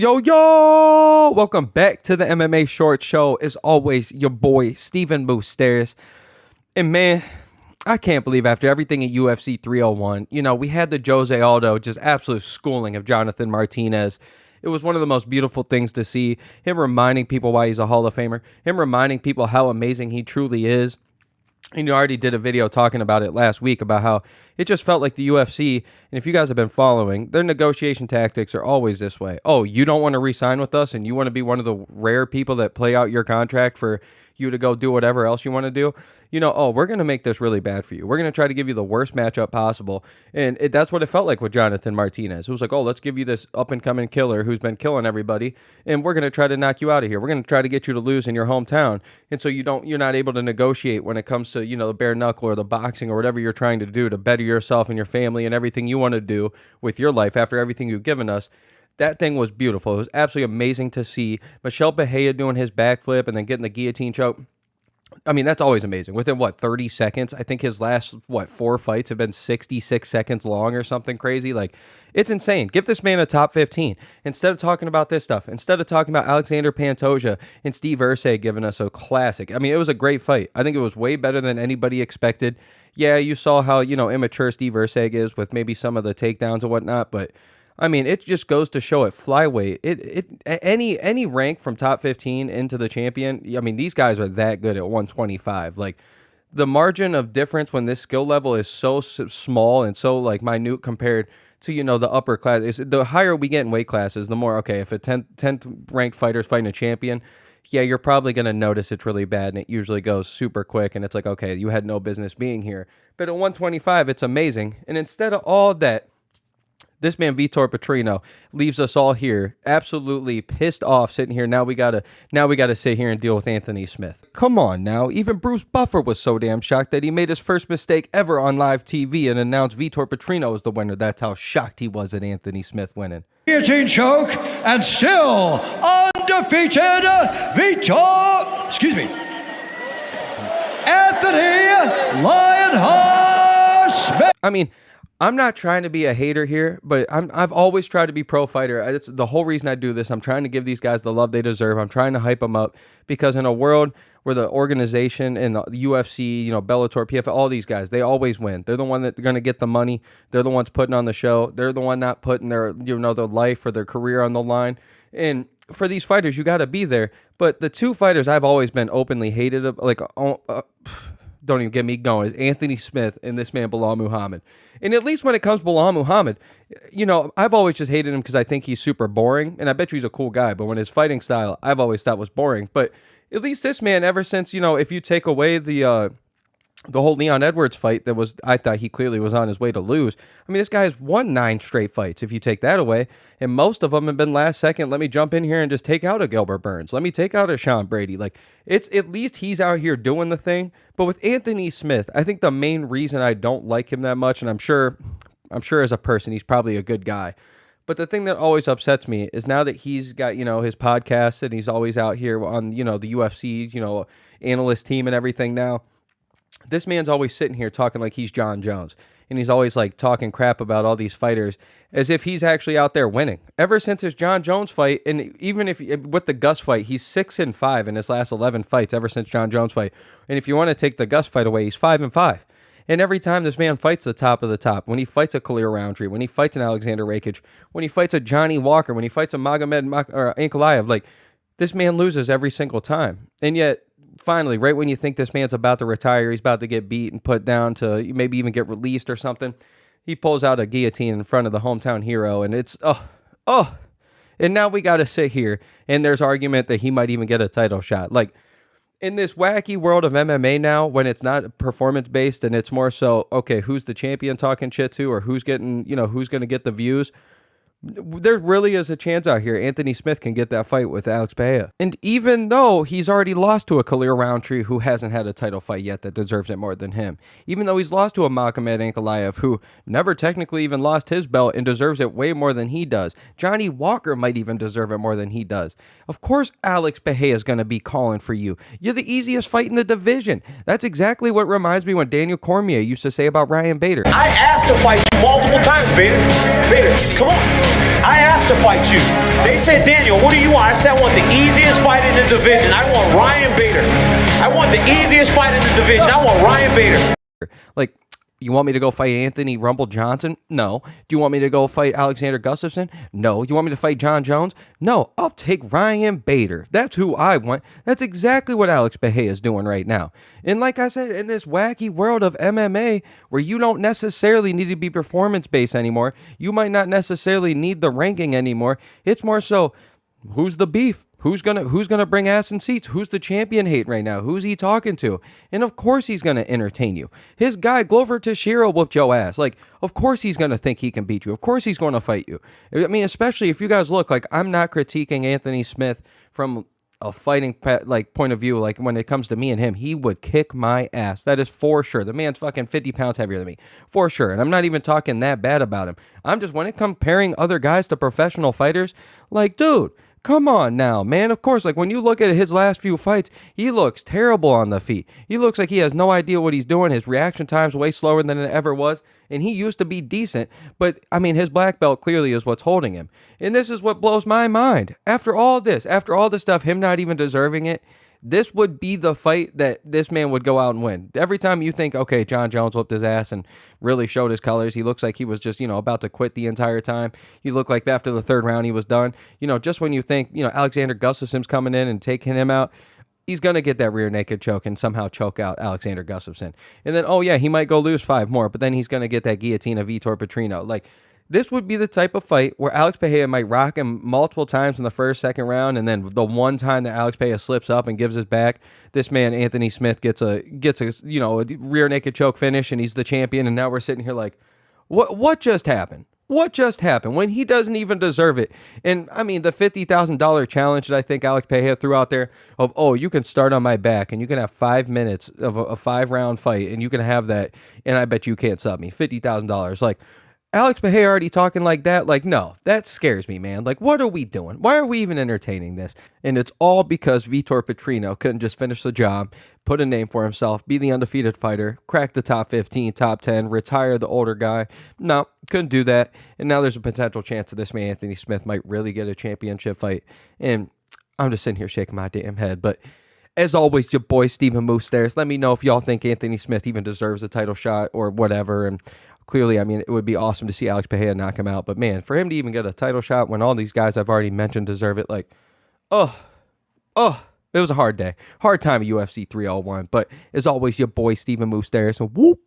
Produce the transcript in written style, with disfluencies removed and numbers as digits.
Yo! Welcome back to the MMA Short Show. As always, your boy, Steven Moustaris. And man, I can't believe after everything at UFC 301, we had the Jose Aldo just absolute schooling of Jonathan Martinez. It was one of the most beautiful things to see. Him reminding people why he's a Hall of Famer. Him reminding people how amazing he truly is. And you already did a video talking about it last week about how it just felt like the UFC, and if you guys have been following, their negotiation tactics are always this way. Oh, you don't want to re-sign with us and you want to be one of the rare people that play out your contract for you to go do whatever else you want to do. We're going to make this really bad for you. We're going to try to give you the worst matchup possible. And that's what it felt like with Jonathan Martinez. It was like, oh, let's give you this up-and-coming killer who's been killing everybody, and we're going to try to knock you out of here. We're going to try to get you to lose in your hometown. And so you're not able to negotiate when it comes to, the bare knuckle or the boxing or whatever you're trying to do to better yourself and your family and everything you want to do with your life after everything you've given us. That thing was beautiful. It was absolutely amazing to see. Michel Pereira doing his backflip and then getting the guillotine choke. I mean, that's always amazing. Within, 30 seconds? I think his last, 4 fights have been 66 seconds long or something crazy. Like, it's insane. Give this man a top 15. Instead of talking about this stuff, instead of talking about Alexander Pantoja and Steve Ursay giving us a classic. I mean, it was a great fight. I think it was way better than anybody expected. Yeah, you saw how, immature Steve Ursay is with maybe some of the takedowns and whatnot, but I mean, it just goes to show at flyweight, any rank from top 15 into the champion, I mean, these guys are that good at 125. Like, the margin of difference when this skill level is so small and so, minute compared to, the upper class, is the higher we get in weight classes, the more, okay, if a 10th ranked fighter is fighting a champion, yeah, you're probably going to notice it's really bad, and it usually goes super quick, and it's like, okay, you had no business being here. But at 125, it's amazing. And instead of all that, this man Vitor Petrino leaves us all here absolutely pissed off sitting here. Now we gotta sit here and deal with Anthony Smith. Come on now. Even Bruce Buffer was so damn shocked that he made his first mistake ever on live TV and announced Vitor Petrino as the winner. That's how shocked he was at Anthony Smith winning. Guillotine choke and still undefeated Anthony Lionheart Smith. I mean, I'm not trying to be a hater here, but I've always tried to be pro-fighter. It's the whole reason I do this. I'm trying to give these guys the love they deserve. I'm trying to hype them up because in a world where the organization and the UFC, Bellator, PFL, all these guys, they always win. They're the one that's going to get the money. They're the ones putting on the show. They're the one not putting their, their life or their career on the line. And for these fighters, you got to be there. But the two fighters I've always been openly hated, don't even get me going, is Anthony Smith and this man, Balan Muhammad. And at least when it comes to Balan Muhammad, I've always just hated him because I think he's super boring, and I bet you he's a cool guy, but when his fighting style, I've always thought was boring. But at least this man, ever since, if you take away the whole Leon Edwards fight I thought he clearly was on his way to lose. I mean, this guy has won 9 straight fights if you take that away, and most of them have been last second. Let me jump in here and just take out a Gilbert Burns. Let me take out a Sean Brady. Like, it's at least he's out here doing the thing. But with Anthony Smith, I think the main reason I don't like him that much, and I'm sure as a person, he's probably a good guy. But the thing that always upsets me is now that he's got, his podcast and he's always out here on, the UFC, analyst team and everything now, this man's always sitting here talking like he's Jon Jones. And he's always talking crap about all these fighters as if he's actually out there winning. Ever since his Jon Jones fight, and even if with the Gus fight, he's 6-5 in his last 11 fights ever since Jon Jones fight. And if you want to take the Gus fight away, he's 5-5. And every time this man fights the top of the top, when he fights a Khalil Roundtree, when he fights an Alexander Rakic, when he fights a Johnny Walker, when he fights a Magomed Ankalaev, this man loses every single time. And yet, finally, right when you think this man's about to retire, he's about to get beat and put down to maybe even get released or something, he pulls out a guillotine in front of the hometown hero, and it's, and now we got to sit here, and there's argument that he might even get a title shot. In this wacky world of MMA now, when it's not performance-based and it's more so, okay, who's the champion talking shit to, or who's getting, who's going to get the views, there really is a chance out here Anthony Smith can get that fight with Alex Pereira. And even though he's already lost to a Khalil Roundtree who hasn't had a title fight yet that deserves it more than him, even though he's lost to a Magomed Ankalaev who never technically even lost his belt and deserves it way more than he does, Johnny Walker might even deserve it more than he does. Of course Alex Pereira is going to be calling for you. You're the easiest fight in the division. That's exactly what reminds me when Daniel Cormier used to say about Ryan Bader. I asked to fight you multiple times, Bader. Bader, come on. I asked has to fight you. They said, Daniel, what do you want? I said, I want the easiest fight in the division. I want Ryan Bader. I want the easiest fight in the division. I want Ryan Bader. Like, you want me to go fight Anthony Rumble Johnson? No. Do you want me to go fight Alexander Gustafsson? No. You want me to fight Jon Jones? No. I'll take Ryan Bader. That's who I want. That's exactly what Alex Pereira is doing right now. And like I said, in this wacky world of MMA, where you don't necessarily need to be performance-based anymore, you might not necessarily need the ranking anymore. It's more so, who's the beef? Who's gonna bring ass in seats? Who's the champion hate right now? Who's he talking to? And of course he's gonna entertain you. His guy Glover Teixeira whooped your ass. Like, of course he's gonna think he can beat you. Of course he's gonna fight you. I mean, especially if you guys look, like, I'm not critiquing Anthony Smith from a fighting point of view. Like, when it comes to me and him, he would kick my ass. That is for sure. The man's fucking 50 pounds heavier than me, for sure. And I'm not even talking that bad about him. I'm just, when it comparing other guys to professional fighters, like, dude, come on now, man. Of course, like, when you look at his last few fights, he looks terrible on the feet. He looks like he has no idea what he's doing. His reaction time's way slower than it ever was, and he used to be decent. But, I mean, his black belt clearly is what's holding him. And this is what blows my mind. After all this stuff, him not even deserving it, this would be the fight that this man would go out and win. Every time you think, okay, Jon Jones whooped his ass and really showed his colors, he looks like he was just, about to quit the entire time. He looked like after the third round he was done. Just when you think, Alexander Gustafsson's coming in and taking him out, he's going to get that rear naked choke and somehow choke out Alexander Gustafsson. And then, oh yeah, he might go lose 5 more, but then he's going to get that guillotine of Vitor Petrino. Like, this would be the type of fight where Alex Pereira might rock him multiple times in the first, second round, and then the one time that Alex Pereira slips up and gives his back, this man Anthony Smith gets a a rear naked choke finish, and he's the champion. And now we're sitting here like, what just happened? What just happened when he doesn't even deserve it? And I mean, the $50,000 challenge that I think Alex Pereira threw out there of, oh, you can start on my back and you can have 5 minutes of a 5-round fight and you can have that, and I bet you can't sub me. $50,000. Like, Alex Pereira already talking like that? Like, no, that scares me, man. Like, what are we doing? Why are we even entertaining this? And it's all because Vitor Petrino couldn't just finish the job, put a name for himself, be the undefeated fighter, crack the top 15, top 10, retire the older guy. No, couldn't do that. And now there's a potential chance that this man, Anthony Smith, might really get a championship fight. And I'm just sitting here shaking my damn head. But as always, your boy, Stephen Moustaris. Let me know if y'all think Anthony Smith even deserves a title shot or whatever. And clearly, I mean, it would be awesome to see Alex Pereira knock him out. But, man, for him to even get a title shot when all these guys I've already mentioned deserve it, like, it was a hard day. Hard time at UFC 301. But, as always, your boy, Stephen Moustaris. And whoop.